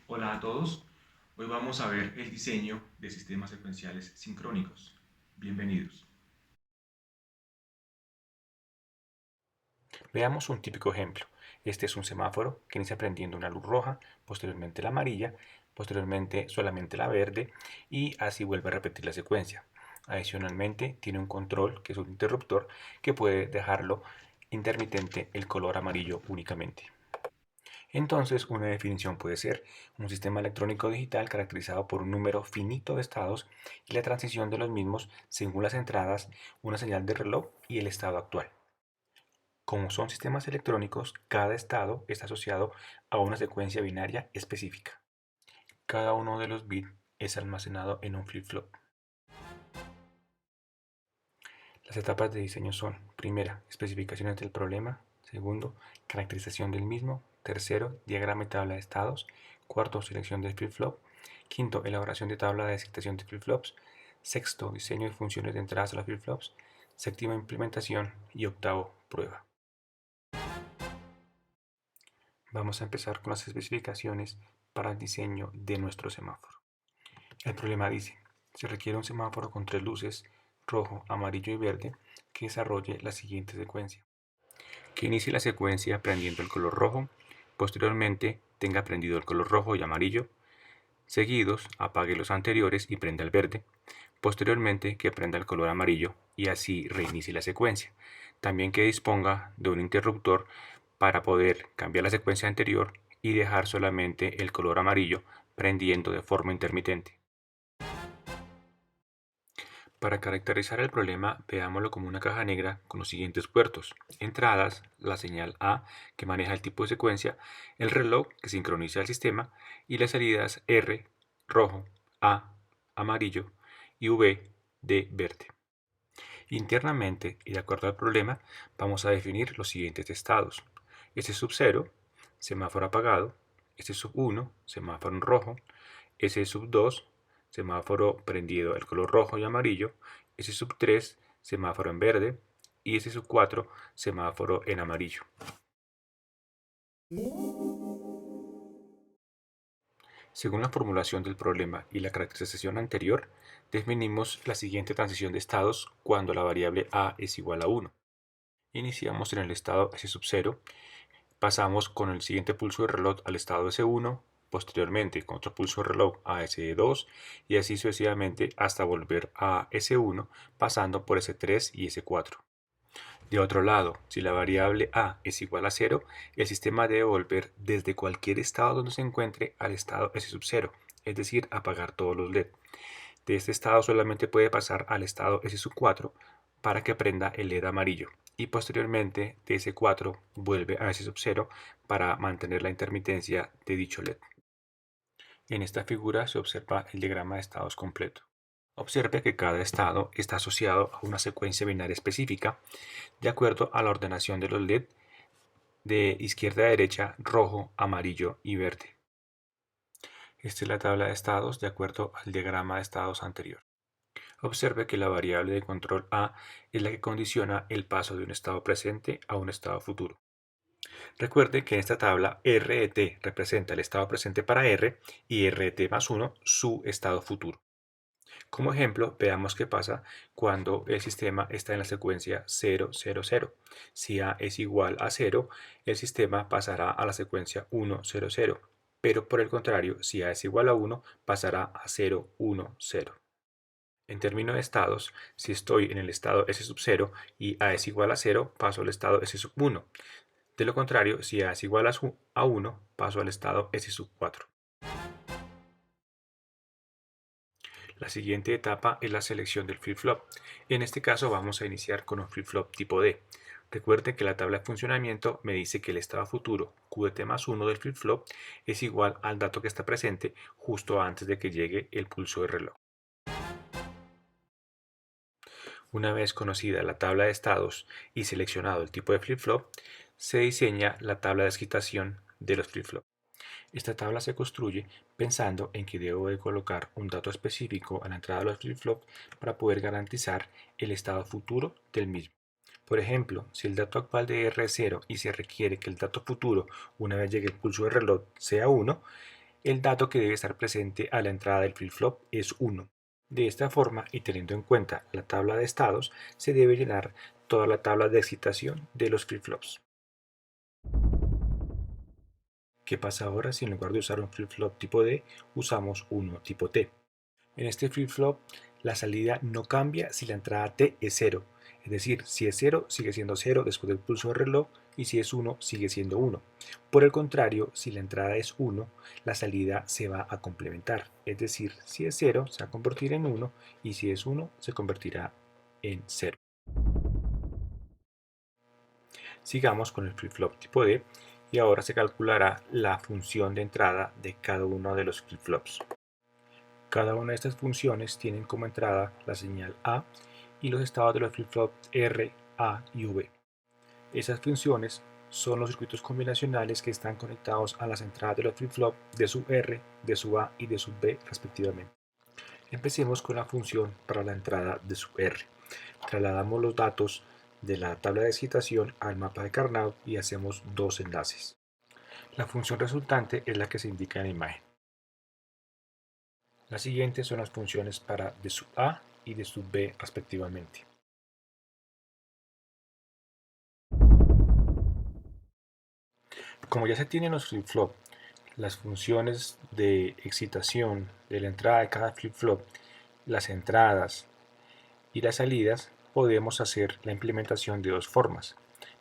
Hola a todos, hoy vamos a ver el diseño de sistemas secuenciales sincrónicos. Bienvenidos. Veamos un típico ejemplo. Este es un semáforo que inicia prendiendo una luz roja, posteriormente la amarilla, posteriormente solamente la verde y así vuelve a repetir la secuencia. Adicionalmente tiene un control que es un interruptor que puede dejarlo intermitente el color amarillo únicamente. Entonces, una definición puede ser un sistema electrónico digital caracterizado por un número finito de estados y la transición de los mismos según las entradas, una señal de reloj y el estado actual. Como son sistemas electrónicos, cada estado está asociado a una secuencia binaria específica. Cada uno de los bits es almacenado en un flip-flop. Las etapas de diseño son: primera, especificaciones del problema; segundo, caracterización del mismo; tercero, diagrama y tabla de estados; cuarto, selección del flip-flop; quinto, elaboración de tabla de excitación de flip-flops; sexto, diseño y funciones de entradas a los flip-flops; séptima, implementación; y octavo, prueba. Vamos a empezar con las especificaciones para el diseño de nuestro semáforo. El problema dice: se requiere un semáforo con tres luces, rojo, amarillo y verde, que desarrolle la siguiente secuencia. Que inicie la secuencia prendiendo el color rojo, posteriormente tenga prendido el color rojo y amarillo, seguidos apague los anteriores y prenda el verde, posteriormente que prenda el color amarillo y así reinicie la secuencia. También que disponga de un interruptor para poder cambiar la secuencia anterior y dejar solamente el color amarillo prendiendo de forma intermitente. Para caracterizar el problema, veámoslo como una caja negra con los siguientes puertos: entradas, la señal A, que maneja el tipo de secuencia; el reloj, que sincroniza el sistema; y las salidas R, rojo; A, amarillo; y V, de verde. Internamente, y de acuerdo al problema, vamos a definir los siguientes estados: S sub 0, semáforo apagado; S sub 1, semáforo en rojo; S sub 2, semáforo prendido el color rojo y amarillo; S sub 3, semáforo en verde; y S sub 4, semáforo en amarillo. Según la formulación del problema y la caracterización anterior, definimos la siguiente transición de estados cuando la variable a es igual a 1. Iniciamos en el estado S sub 0, pasamos con el siguiente pulso de reloj al estado S1, posteriormente con otro pulso de reloj a S2 y así sucesivamente hasta volver a S1, pasando por S3 y S4. De otro lado, si la variable a es igual a 0, el sistema debe volver desde cualquier estado donde se encuentre al estado S sub 0, es decir, apagar todos los LED. De este estado solamente puede pasar al estado S sub 4 para que prenda el LED amarillo, y posteriormente de S4 vuelve a S sub 0 para mantener la intermitencia de dicho LED. En esta figura se observa el diagrama de estados completo. Observe que cada estado está asociado a una secuencia binaria específica de acuerdo a la ordenación de los LED de izquierda a derecha: rojo, amarillo y verde. Esta es la tabla de estados de acuerdo al diagrama de estados anterior. Observe que la variable de control A es la que condiciona el paso de un estado presente a un estado futuro. Recuerde que en esta tabla RET representa el estado presente para R y RT más 1 su estado futuro. Como ejemplo, veamos qué pasa cuando el sistema está en la secuencia 0, 0, 0. Si A es igual a 0, el sistema pasará a la secuencia 1, 0, 0. Pero por el contrario, si A es igual a 1, pasará a 0, 1, 0. En términos de estados, si estoy en el estado S sub 0 y A es igual a 0, paso al estado S sub 1. De lo contrario, si A es igual a 1, paso al estado S sub 4. La siguiente etapa es la selección del flip-flop. En este caso vamos a iniciar con un flip-flop tipo D. Recuerde que la tabla de funcionamiento me dice que el estado futuro QT más 1 del flip-flop es igual al dato que está presente justo antes de que llegue el pulso de reloj. Una vez conocida la tabla de estados y seleccionado el tipo de flip-flop, se diseña la tabla de excitación de los flip-flops. Esta tabla se construye pensando en que debo de colocar un dato específico a la entrada de los flip-flops para poder garantizar el estado futuro del mismo. Por ejemplo, si el dato actual de R es 0 y se requiere que el dato futuro, una vez llegue el pulso de reloj, sea 1, el dato que debe estar presente a la entrada del flip-flop es 1. De esta forma, y teniendo en cuenta la tabla de estados, se debe llenar toda la tabla de excitación de los flip-flops. ¿Qué pasa ahora si en lugar de usar un flip-flop tipo D, usamos uno tipo T? En este flip-flop, la salida no cambia si la entrada T es 0. Es decir, si es 0, sigue siendo 0 después del pulso de reloj, y si es 1, sigue siendo 1. Por el contrario, si la entrada es 1, la salida se va a complementar. Es decir, si es 0, se va a convertir en 1, y si es 1, se convertirá en 0. Sigamos con el flip-flop tipo D, y ahora se calculará la función de entrada de cada uno de los flip-flops. Cada una de estas funciones tienen como entrada la señal A y los estados de los flip-flops R, A y V. Esas funciones son los circuitos combinacionales que están conectados a las entradas de los flip-flops de sub R, de sub A y de sub B respectivamente. Empecemos con la función para la entrada de sub R. Trasladamos los datos de la tabla de excitación al mapa de Carnot y hacemos dos enlaces. La función resultante es la que se indica en la imagen. Las siguientes son las funciones para de sub A y de sub B respectivamente. Como ya se tienen los flip-flop, las funciones de excitación de la entrada de cada flip-flop, las entradas y las salidas, podemos hacer la implementación de dos formas.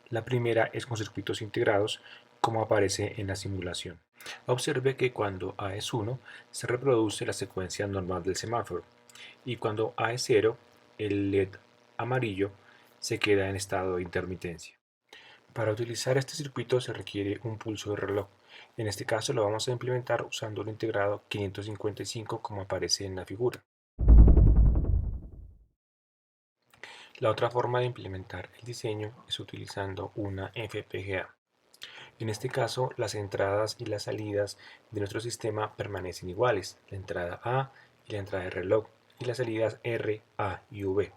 La primera es con circuitos integrados, como aparece en la simulación. Observe que cuando A es 1, se reproduce la secuencia normal del semáforo, y cuando A es 0, el LED amarillo se queda en estado de intermitencia. Para utilizar este circuito se requiere un pulso de reloj. En este caso lo vamos a implementar usando el integrado 555 como aparece en la figura. La otra forma de implementar el diseño es utilizando una FPGA. En este caso, las entradas y las salidas de nuestro sistema permanecen iguales, la entrada A y la entrada de reloj, y las salidas R, A y V.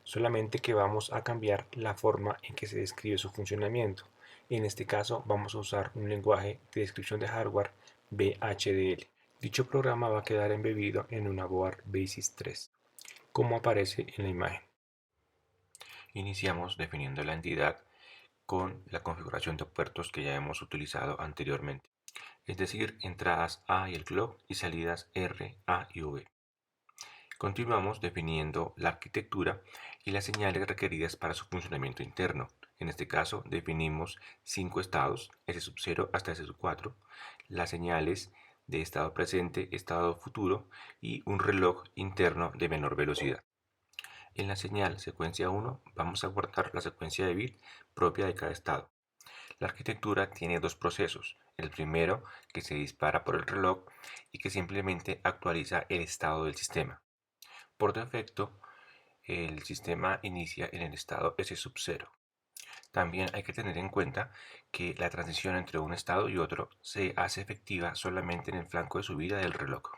Solamente que vamos a cambiar la forma en que se describe su funcionamiento. En este caso vamos a usar un lenguaje de descripción de hardware VHDL. Dicho programa va a quedar embebido en una board Basis 3, como aparece en la imagen. Iniciamos definiendo la entidad con la configuración de puertos que ya hemos utilizado anteriormente, es decir, entradas A y el clock y salidas R, A y V. Continuamos definiendo la arquitectura y las señales requeridas para su funcionamiento interno. En este caso definimos 5 estados, S0 hasta S4, las señales de estado presente, estado futuro y un reloj interno de menor velocidad. En la señal secuencia 1 vamos a guardar la secuencia de bit propia de cada estado. La arquitectura tiene dos procesos. El primero, que se dispara por el reloj y que simplemente actualiza el estado del sistema. Por defecto, el sistema inicia en el estado S0. También hay que tener en cuenta que la transición entre un estado y otro se hace efectiva solamente en el flanco de subida del reloj.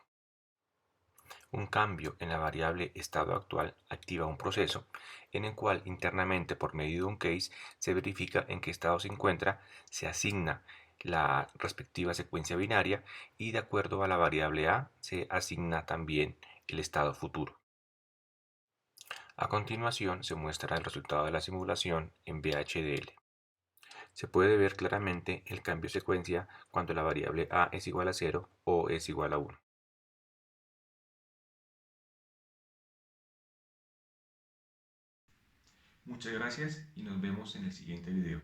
Un cambio en la variable estado actual activa un proceso en el cual internamente por medio de un case se verifica en qué estado se encuentra, se asigna la respectiva secuencia binaria y de acuerdo a la variable A se asigna también el estado futuro. A continuación se muestra el resultado de la simulación en VHDL. Se puede ver claramente el cambio de secuencia cuando la variable A es igual a 0 o es igual a 1. Muchas gracias y nos vemos en el siguiente video.